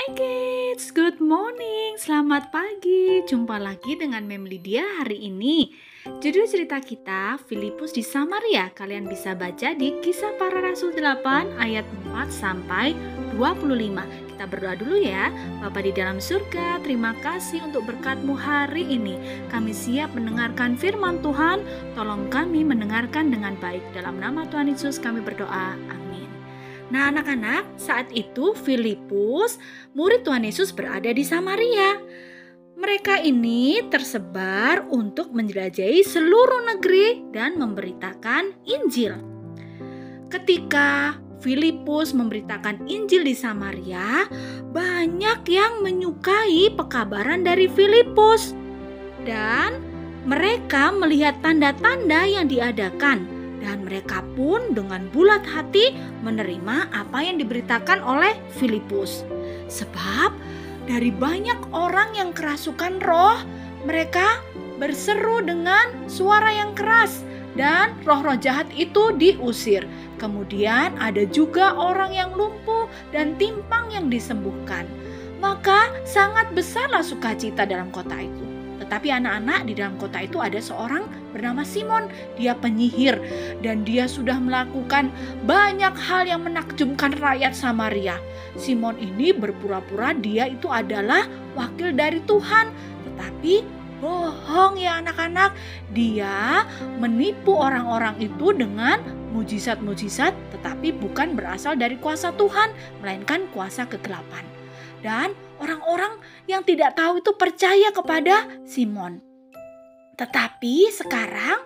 Hai kids, good morning, selamat pagi. Jumpa lagi dengan Mem Lydia hari ini. Judul cerita kita Filipus di Samaria. Kalian bisa baca di Kisah Para Rasul 8 ayat 4 sampai 25. Kita berdoa dulu ya. Bapa di dalam surga, terima kasih untuk berkat-Mu hari ini. Kami siap mendengarkan firman Tuhan. Tolong kami mendengarkan dengan baik. Dalam nama Tuhan Yesus kami berdoa. Amin. Nah anak-anak, saat itu Filipus, murid Tuhan Yesus berada di Samaria. Mereka ini tersebar untuk menjelajahi seluruh negeri dan memberitakan Injil. Ketika Filipus memberitakan Injil di Samaria, banyak yang menyukai pekabaran dari Filipus. Dan mereka melihat tanda-tanda yang diadakan. Dan mereka pun dengan bulat hati menerima apa yang diberitakan oleh Filipus. Sebab dari banyak orang yang kerasukan roh, mereka berseru dengan suara yang keras dan roh-roh jahat itu diusir. Kemudian ada juga orang yang lumpuh dan timpang yang disembuhkan. Maka sangat besarlah sukacita dalam kota itu. Tetapi anak-anak, di dalam kota itu ada seorang bernama Simon. Dia penyihir dan dia sudah melakukan banyak hal yang menakjubkan rakyat Samaria. Simon ini berpura-pura dia itu adalah wakil dari Tuhan. Tetapi bohong ya anak-anak. Dia menipu orang-orang itu dengan mujizat-mujizat, tetapi bukan berasal dari kuasa Tuhan, melainkan kuasa kegelapan. Dan orang-orang yang tidak tahu itu percaya kepada Simon. Tetapi sekarang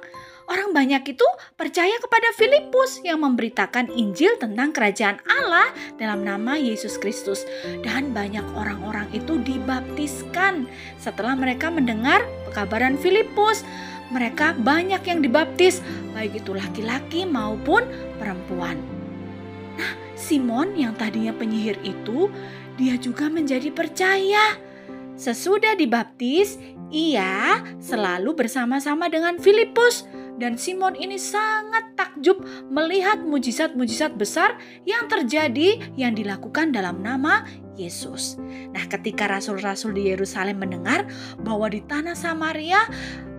orang banyak itu percaya kepada Filipus yang memberitakan Injil tentang kerajaan Allah dalam nama Yesus Kristus. Dan banyak orang-orang itu dibaptiskan setelah mereka mendengar pekabaran Filipus. Mereka banyak yang dibaptis, baik itu laki-laki maupun perempuan. Nah, Simon yang tadinya penyihir itu, dia juga menjadi percaya. Sesudah dibaptis, ia selalu bersama-sama dengan Filipus. Dan Simon ini sangat takjub melihat mujizat-mujizat besar yang terjadi yang dilakukan dalam nama Yesus. Nah, ketika rasul-rasul di Yerusalem mendengar bahwa di tanah Samaria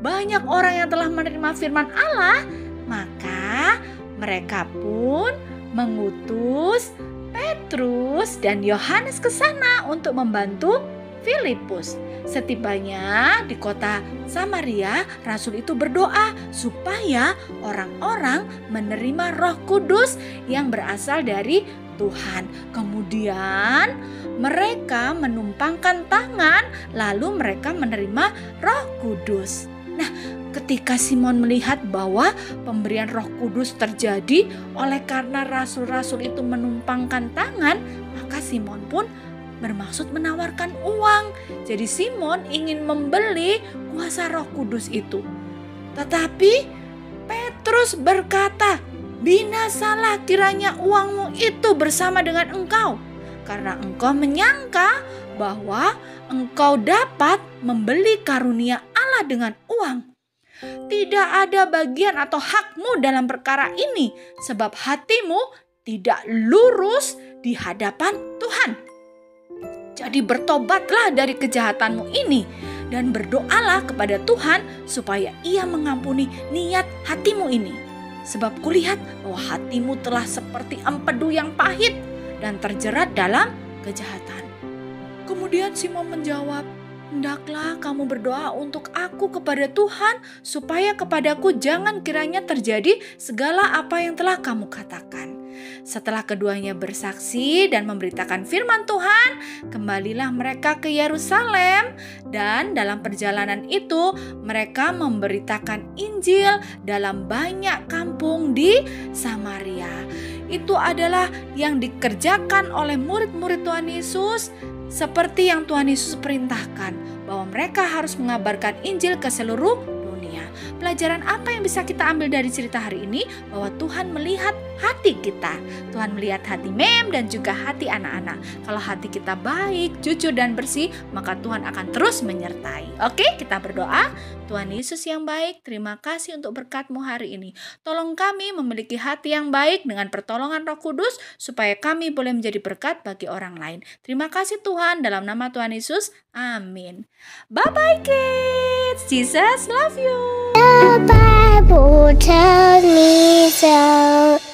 banyak orang yang telah menerima firman Allah, maka mereka pun mengutus Petrus dan Yohanes ke sana untuk membantu Filipus. Setibanya di kota Samaria, rasul itu berdoa supaya orang-orang menerima Roh Kudus yang berasal dari Tuhan. Kemudian mereka menumpangkan tangan, lalu mereka menerima Roh Kudus. Nah, ketika Simon melihat bahwa pemberian Roh Kudus terjadi oleh karena rasul-rasul itu menumpangkan tangan, maka Simon pun bermaksud menawarkan uang. Jadi Simon ingin membeli kuasa Roh Kudus itu. Tetapi Petrus berkata, "Binasalah kiranya uangmu itu bersama dengan engkau, karena engkau menyangka bahwa engkau dapat membeli karunia Allah dengan uang. Tidak ada bagian atau hakmu dalam perkara ini, sebab hatimu tidak lurus di hadapan Tuhan. Jadi bertobatlah dari kejahatanmu ini dan berdoalah kepada Tuhan supaya Ia mengampuni niat hatimu ini. Sebab kulihat bahwa hatimu telah seperti empedu yang pahit dan terjerat dalam kejahatan." Kemudian Simon menjawab, "Hendaklah kamu berdoa untuk aku kepada Tuhan, supaya kepadaku jangan kiranya terjadi segala apa yang telah kamu katakan." Setelah keduanya bersaksi dan memberitakan firman Tuhan, kembalilah mereka ke Yerusalem. Dan dalam perjalanan itu, mereka memberitakan Injil dalam banyak kampung di Samaria. Itu adalah yang dikerjakan oleh murid-murid Tuhan Yesus, seperti yang Tuhan Yesus perintahkan, bahwa mereka harus mengabarkan Injil ke seluruh dunia. Pelajaran apa yang bisa kita ambil dari cerita hari ini? Bahwa Tuhan melihat hati kita. Tuhan melihat hati Mem dan juga hati anak-anak. Kalau hati kita baik, jujur dan bersih, maka Tuhan akan terus menyertai. Oke, kita berdoa. Tuhan Yesus yang baik, terima kasih untuk berkat-Mu hari ini. Tolong kami memiliki hati yang baik dengan pertolongan Roh Kudus, supaya kami boleh menjadi berkat bagi orang lain. Terima kasih Tuhan, dalam nama Tuhan Yesus, amin. Bye-bye kids, Jesus love you. The Bible tells me so.